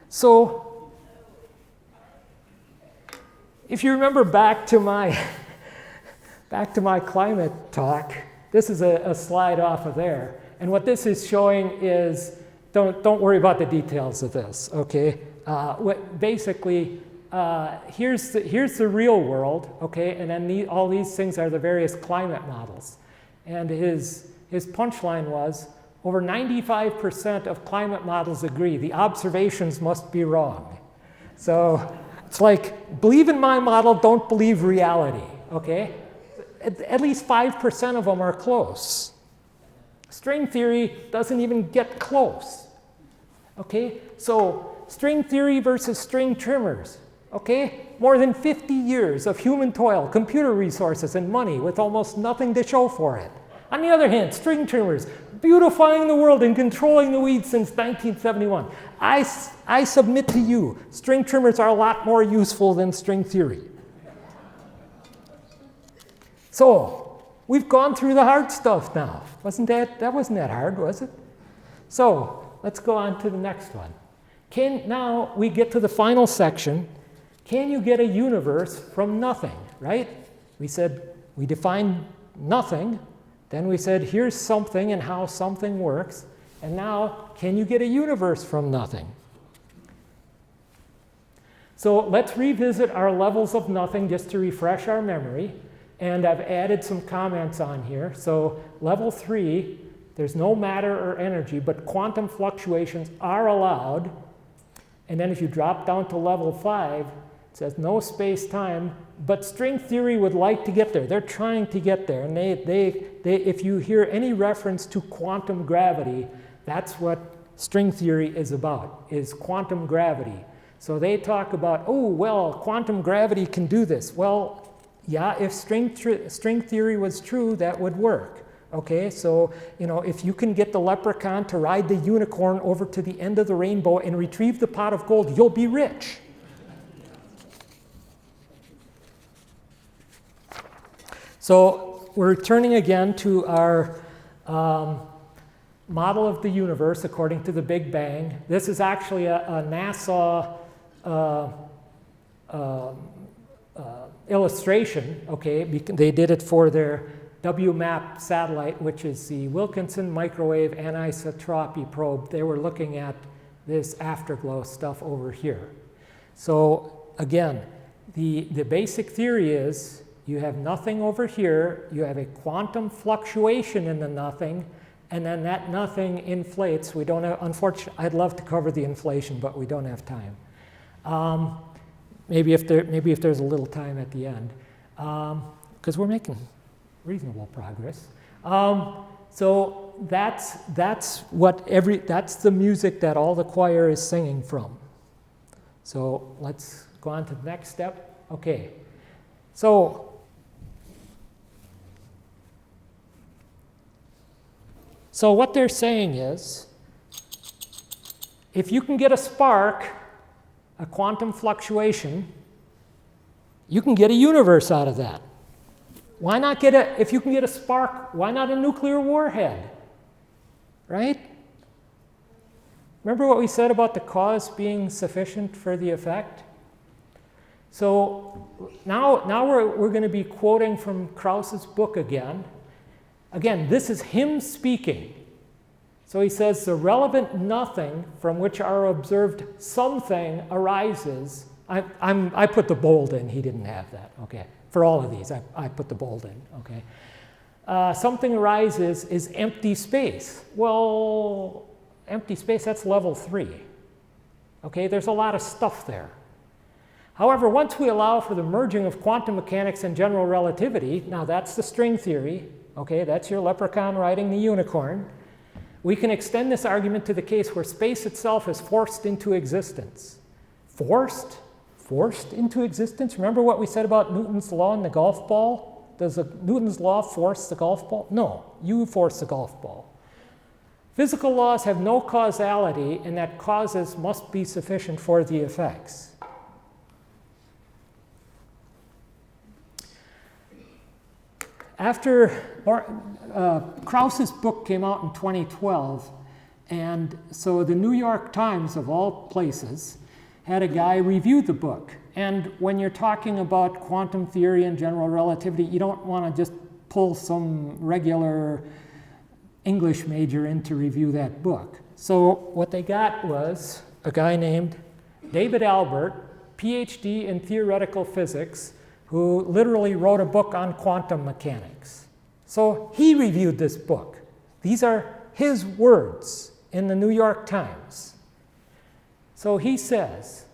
So, if you remember back to my climate talk, this is a slide off of there. And what this is showing is, don't worry about the details of this, okay? Basically, here's the real world, okay? And then all these things are the various climate models. And his punchline was, over 95% of climate models agree. The observations must be wrong. So it's like, believe in my model, don't believe reality, okay? At least 5% of them are close. String theory doesn't even get close, okay? So string theory versus string trimmers, okay? More than 50 years of human toil, computer resources, and money with almost nothing to show for it. On the other hand, string trimmers, beautifying the world and controlling the weeds since 1971. I submit to you, string trimmers are a lot more useful than string theory. So, we've gone through the hard stuff now. That wasn't that hard, was it? So, let's go on to the next one. Now we get to the final section. Can you get a universe from nothing, right? We said we defined nothing. Then we said, here's something and how something works. And now, can you get a universe from nothing? So let's revisit our levels of nothing just to refresh our memory. And I've added some comments on here. So level 3, there's no matter or energy, but quantum fluctuations are allowed. And then if you drop down to level 5, it says no space-time, but string theory would like to get there. They're trying to get there. And if you hear any reference to quantum gravity, that's what string theory is about, is quantum gravity. So they talk about, oh, well, quantum gravity can do this. Well, yeah, if string theory was true, that would work. Okay, so, if you can get the leprechaun to ride the unicorn over to the end of the rainbow and retrieve the pot of gold, you'll be rich. So we're returning again to our model of the universe according to the Big Bang. This is actually a NASA illustration, okay? They did it for their WMAP satellite, which is the Wilkinson Microwave Anisotropy Probe. They were looking at this afterglow stuff over here. So again, the basic theory is you have nothing over here, you have a quantum fluctuation in the nothing, and then that nothing inflates. We don't have, unfortunately, I'd love to cover the inflation, but we don't have time. Maybe if there's a little time at the end, because we're making reasonable progress. So that's the music that all the choir is singing from. So let's go on to the next step. Okay, so what they're saying is, if you can get a spark, a quantum fluctuation, you can get a universe out of that. Why not get if you can get a spark, why not a nuclear warhead? Right? Remember what we said about the cause being sufficient for the effect? So now we're going to be quoting from Krauss's book again. Again, this is him speaking. So he says, the relevant nothing from which our observed something arises. I put the bold in, he didn't have that, okay. For all of these, I put the bold in, okay. Something arises is empty space. Well, empty space, that's level 3. Okay, there's a lot of stuff there. However, once we allow for the merging of quantum mechanics and general relativity, now that's the string theory, okay, that's your leprechaun riding the unicorn. We can extend this argument to the case where space itself is forced into existence. Forced? Forced into existence? Remember what we said about Newton's law and the golf ball? Does Newton's law force the golf ball? No, you force the golf ball. Physical laws have no causality, and that causes must be sufficient for the effects. After Krauss's book came out in 2012, and so the New York Times, of all places, had a guy review the book. And when you're talking about quantum theory and general relativity, you don't want to just pull some regular English major in to review that book. So what they got was a guy named David Albert, PhD in theoretical physics, who literally wrote a book on quantum mechanics. So he reviewed this book. These are his words in the New York Times. So he says,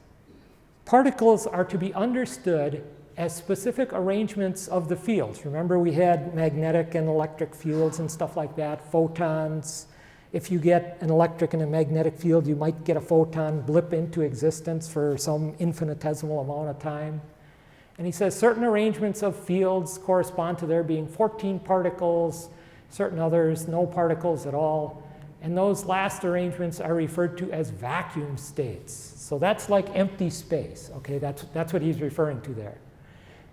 particles are to be understood as specific arrangements of the fields. Remember we had magnetic and electric fields and stuff like that, photons. If you get an electric and a magnetic field, you might get a photon blip into existence for some infinitesimal amount of time. And he says certain arrangements of fields correspond to there being 14 particles, certain others no particles at all. And those last arrangements are referred to as vacuum states. So that's like empty space, okay? That's what he's referring to there.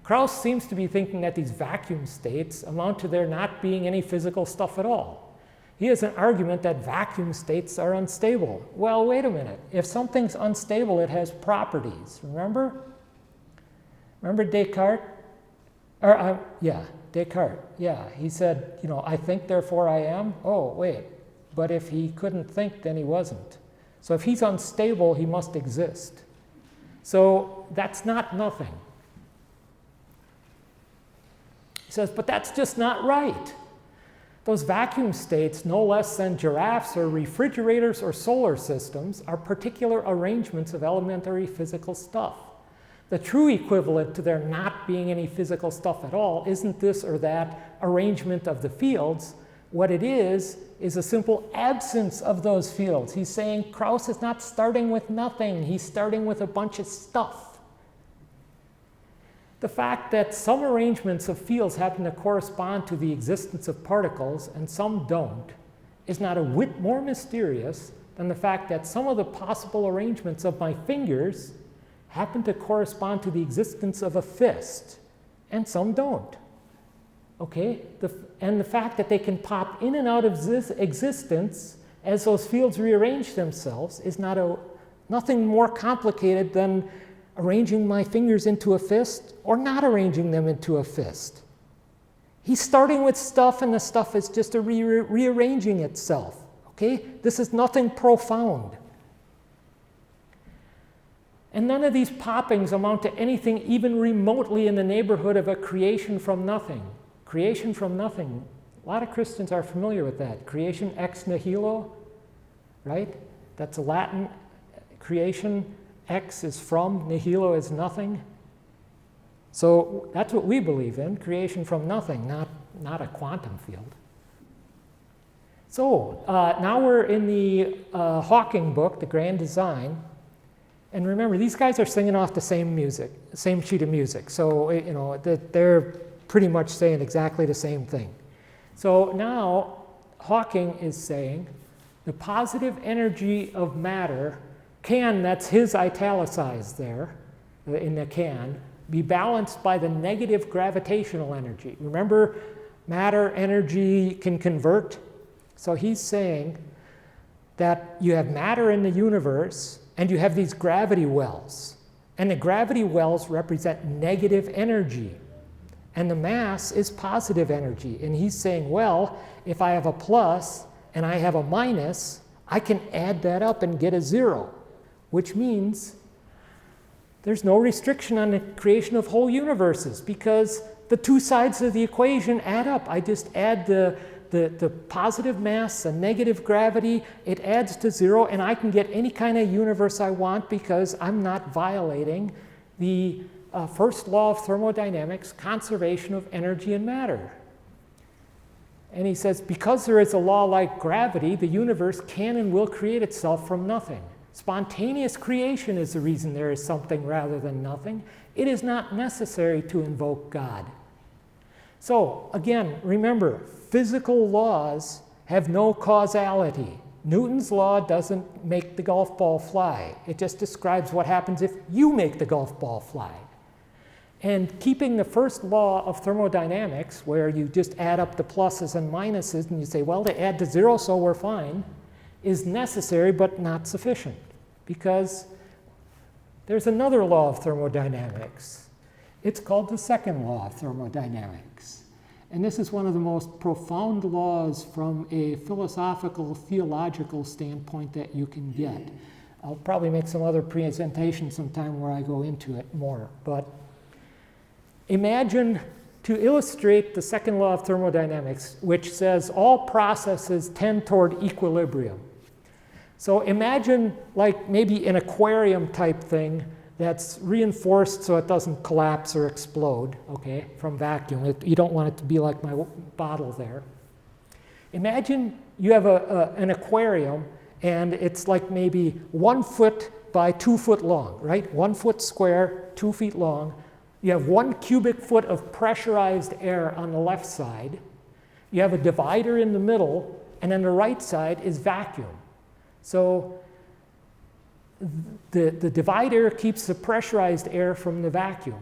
Krauss seems to be thinking that these vacuum states amount to there not being any physical stuff at all. He has an argument that vacuum states are unstable. Well, wait a minute. If something's unstable, it has properties, remember? Remember Descartes? Descartes. Yeah, he said, you know, I think, therefore I am. Oh, wait. But if he couldn't think, then he wasn't. So if he's unstable, he must exist. So that's not nothing. He says, but that's just not right. Those vacuum states, no less than giraffes or refrigerators or solar systems, are particular arrangements of elementary physical stuff. The true equivalent to there not being any physical stuff at all isn't this or that arrangement of the fields. What it is a simple absence of those fields. He's saying Krauss is not starting with nothing. He's starting with a bunch of stuff. The fact that some arrangements of fields happen to correspond to the existence of particles and some don't is not a whit more mysterious than the fact that some of the possible arrangements of my fingers happen to correspond to the existence of a fist, and some don't. Okay? And the fact that they can pop in and out of existence as those fields rearrange themselves is nothing more complicated than arranging my fingers into a fist or not arranging them into a fist. He's starting with stuff, and the stuff is just rearranging itself. Okay? This is nothing profound. And none of these poppings amount to anything even remotely in the neighborhood of a creation from nothing. Creation from nothing. A lot of Christians are familiar with that. Creation ex nihilo, right? That's a Latin creation. Ex is from, nihilo is nothing. So that's what we believe in, creation from nothing, not a quantum field. So now we're in the Hawking book, The Grand Design. And remember, these guys are singing off the same music, same sheet of music. So, they're pretty much saying exactly the same thing. So now Hawking is saying the positive energy of matter can, that's his italicized there in the can, be balanced by the negative gravitational energy. Remember, matter energy can convert. So he's saying that you have matter in the universe and you have these gravity wells. And the gravity wells represent negative energy. And the mass is positive energy. And he's saying, well, if I have a plus and I have a minus, I can add that up and get a 0, which means there's no restriction on the creation of whole universes because the two sides of the equation add up. I just add the positive mass, the negative gravity, it adds to 0, and I can get any kind of universe I want because I'm not violating the first law of thermodynamics, conservation of energy and matter. And he says, because there is a law like gravity, the universe can and will create itself from nothing. Spontaneous creation is the reason there is something rather than nothing. It is not necessary to invoke God. So, again, remember, physical laws have no causality. Newton's law doesn't make the golf ball fly. It just describes what happens if you make the golf ball fly. And keeping the first law of thermodynamics, where you just add up the pluses and minuses and you say, well, they add to 0, so we're fine, is necessary but not sufficient. Because there's another law of thermodynamics. It's called the second law of thermodynamics. And this is one of the most profound laws from a philosophical, theological standpoint that you can get. I'll probably make some other presentation sometime where I go into it more. But imagine, to illustrate the second law of thermodynamics, which says all processes tend toward equilibrium. So imagine like maybe an aquarium type thing that's reinforced so it doesn't collapse or explode, okay, from vacuum. You don't want it to be like my bottle there. Imagine you have an aquarium and it's like maybe 1 foot by 2 foot long, right? 1 foot square, 2 feet long. You have 1 cubic foot of pressurized air on the left side. You have a divider in the middle, and then the right side is vacuum. So the divider keeps the pressurized air from the vacuum.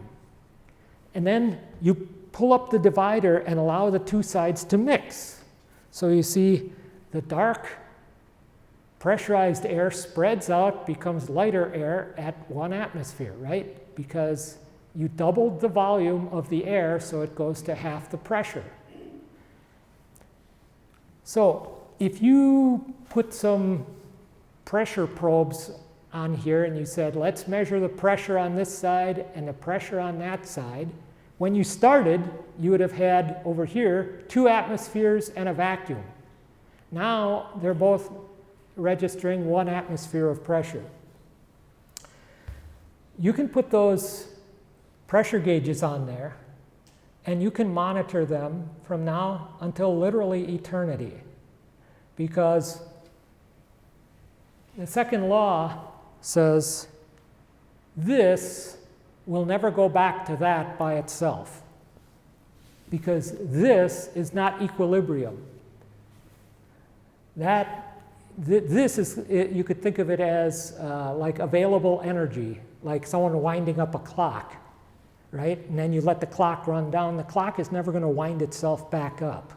And then you pull up the divider and allow the two sides to mix. So you see the dark pressurized air spreads out, becomes lighter air at 1 atmosphere, right? Because you doubled the volume of the air, so it goes to half the pressure. So if you put some pressure probes on here and you said, let's measure the pressure on this side and the pressure on that side, when you started, you would have had over here 2 atmospheres and a vacuum. Now they're both registering 1 atmosphere of pressure. You can put those pressure gauges on there and you can monitor them from now until literally eternity, because the second law says this will never go back to that by itself, because this is not equilibrium. This is, you could think of it as like available energy, like someone winding up a clock, right? And then you let the clock run down. The clock is never going to wind itself back up.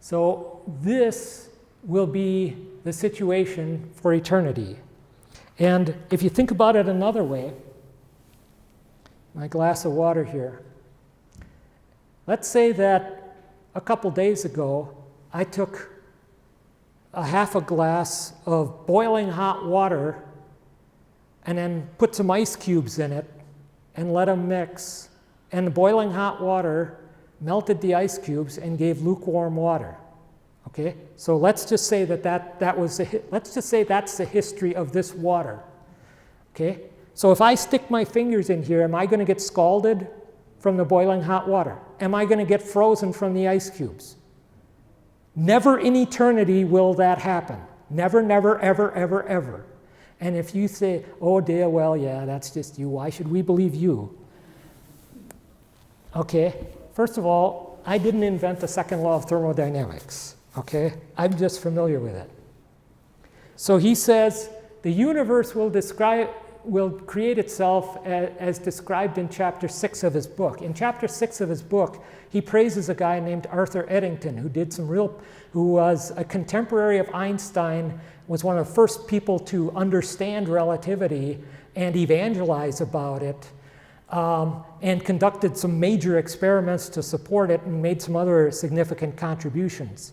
So this will be the situation for eternity. And if you think about it another way, my glass of water here, let's say that a couple days ago I took a half a glass of boiling hot water and then put some ice cubes in it and let them mix, and the boiling hot water melted the ice cubes and gave lukewarm water. Okay, so let's just say let's just say that's the history of this water. Okay, so if I stick my fingers in here, am I going to get scalded from the boiling hot water? Am I going to get frozen from the ice cubes? Never in eternity will that happen. Never, never, ever, ever, ever. And if you say, oh dear, well, yeah, that's just you, why should we believe you? Okay, first of all, I didn't invent the second law of thermodynamics, okay? I'm just familiar with it. So he says the universe will create itself as described in chapter 6 of his book. In chapter 6 of his book, he praises a guy named Arthur Eddington, who was a contemporary of Einstein, was one of the first people to understand relativity and evangelize about it, and conducted some major experiments to support it and made some other significant contributions.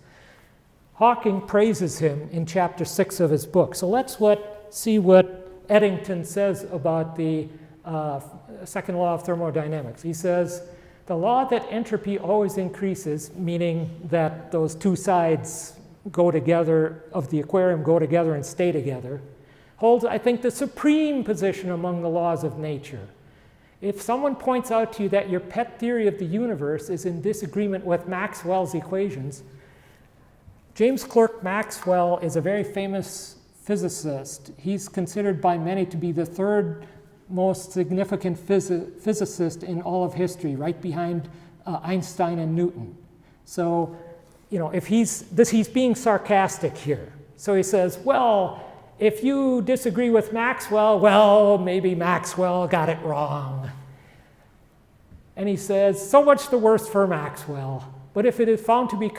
Hawking praises him in chapter 6 of his book. So let's see what Eddington says about the second law of thermodynamics. He says, the law that entropy always increases, meaning that those two sides go together, of the aquarium go together and stay together, holds, I think, the supreme position among the laws of nature. If someone points out to you that your pet theory of the universe is in disagreement with Maxwell's equations, James Clerk Maxwell is a very famous physicist. He's considered by many to be the third most significant physicist in all of history, right behind Einstein and Newton. So, you know, if he's being sarcastic here. So he says, well, if you disagree with Maxwell, well, maybe Maxwell got it wrong. And he says, so much the worse for Maxwell. But if it is found to be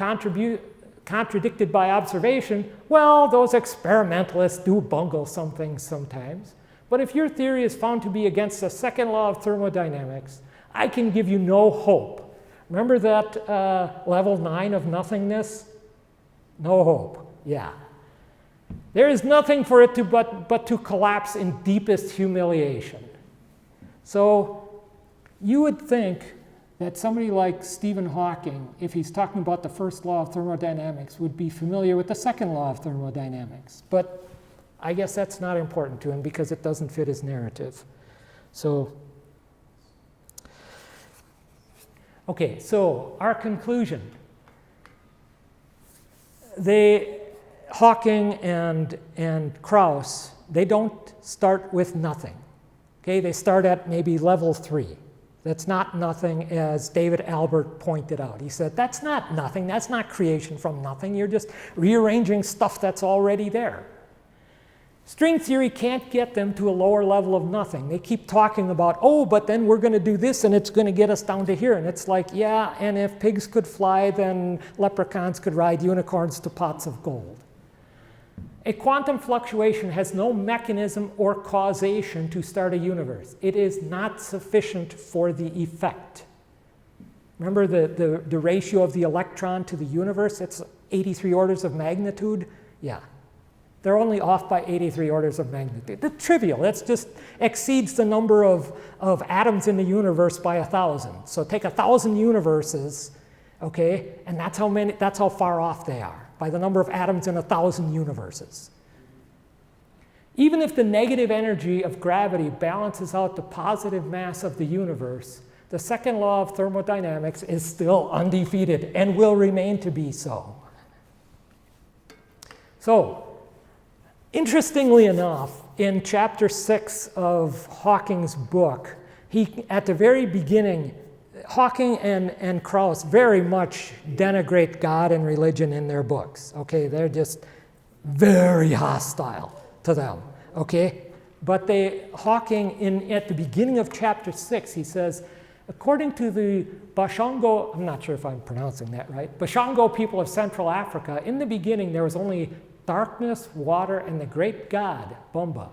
contradicted by observation, well, those experimentalists do bungle some things sometimes. But if your theory is found to be against the second law of thermodynamics, I can give you no hope. Remember that level 9 of nothingness? No hope. Yeah. There is nothing for it to but to collapse in deepest humiliation. So you would think that somebody like Stephen Hawking, if he's talking about the first law of thermodynamics, would be familiar with the second law of thermodynamics. But I guess that's not important to him because it doesn't fit his narrative. So, okay, so our conclusion. Hawking and Krauss, they don't start with nothing. Okay, they start at maybe level 3. That's not nothing, as David Albert pointed out. He said, that's not nothing, that's not creation from nothing, you're just rearranging stuff that's already there. String theory can't get them to a lower level of nothing. They keep talking about, oh, but then we're going to do this and it's going to get us down to here. And it's like, yeah, and if pigs could fly, then leprechauns could ride unicorns to pots of gold. A quantum fluctuation has no mechanism or causation to start a universe. It is not sufficient for the effect. Remember the ratio of the electron to the universe? It's 83 orders of magnitude? Yeah. They're only off by 83 orders of magnitude. It's trivial. That just exceeds the number of atoms in the universe by 1,000. So take 1,000 universes, okay, and that's how far off they are, by the number of atoms in 1,000 universes. Even if the negative energy of gravity balances out the positive mass of the universe, the second law of thermodynamics is still undefeated and will remain to be so. So, interestingly enough, in chapter 6 of Hawking's book, at the very beginning, Hawking and Krauss very much denigrate God and religion in their books. Okay, they're just very hostile to them. Okay, but Hawking at the beginning of chapter 6, he says, according to the Bashongo, I'm not sure if I'm pronouncing that right, Bashongo people of Central Africa, in the beginning there was only darkness, water, and the great god, Bumba.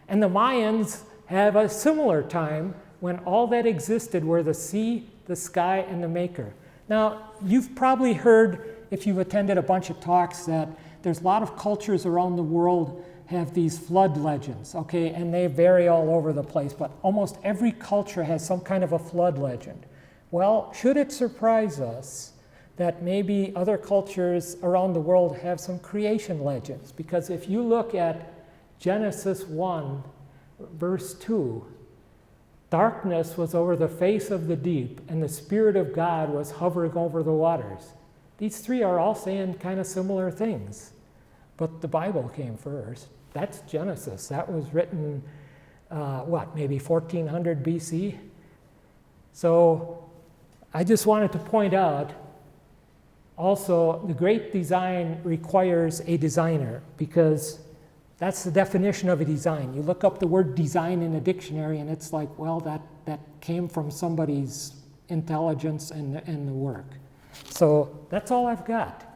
And the Mayans have a similar time when all that existed were the sea, the sky, and the maker. Now, you've probably heard, if you've attended a bunch of talks, that there's a lot of cultures around the world have these flood legends, okay, and they vary all over the place, but almost every culture has some kind of a flood legend. Well, should it surprise us that maybe other cultures around the world have some creation legends? Because if you look at Genesis 1, verse 2, darkness was over the face of the deep, and the Spirit of God was hovering over the waters. These three are all saying kind of similar things, but the Bible came first. That's Genesis. That was written, maybe 1400 BC? So I just wanted to point out also the great design requires a designer, because that's the definition of a design. You look up the word design in a dictionary and it's like, well, that came from somebody's intelligence and the work. So that's all I've got.